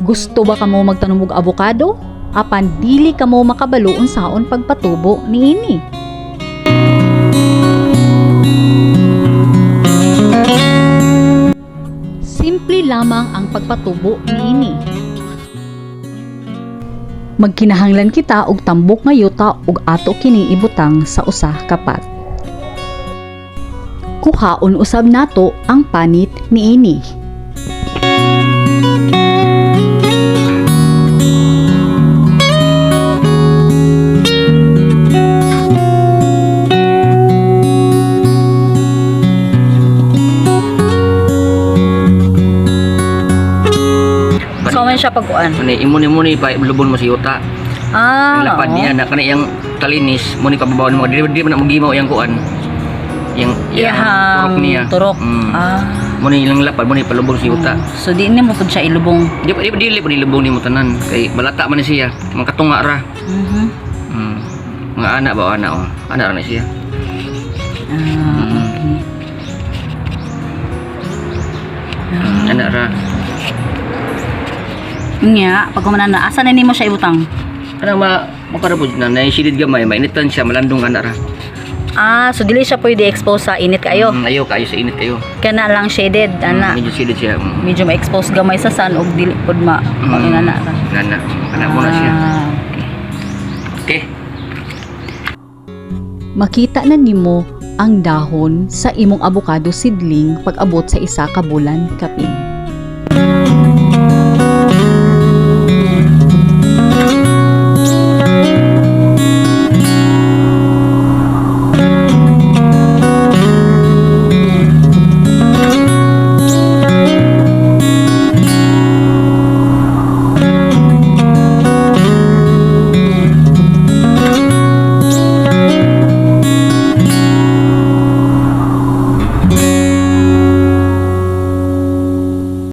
Gusto ba kamo magtanom og abukado? Apan dili kamo makabalo unsaon pagpatubo niini. Simple lamang ang pagpatubo niini. Magkinahanglan kita og tambok nga yuta ug ato kining ibutang sa usa ka pot. Kuhaon usab nato ang panit niini. So man siya pagkuan. Imuni pa lubon mo si yuta. Ang lapad niya na kana yang talinis mo ni pababaw mo di man magimaw yang kuan. Yang turok niya. Turok. Mo ni ilang lapad mo ni palubong si yuta. So di ni mo pud siya ilubong. Di dili po nilubong ni mo tanan kay malata man ni siya. Mangkatunga ra. Mga anak ba anak anak ra na siya. Anak ra. Nya pag kumanan na asa na nimo siya ibutang? Ano makarapod na naisilid gamay mainitan siya malandong anak ra. So dili siya pwede expose sa init kayo. Ayaw kayo sa init kayo. Kana lang shaded ana. Medyo silid siya. Medyo ma-expose gamay sa sun og dili pud magingana ra. Nana, kana mo na siya. Okay. Makita na nimo ang dahon sa imong abukado seedling pag abot sa isa ka bulan kapin.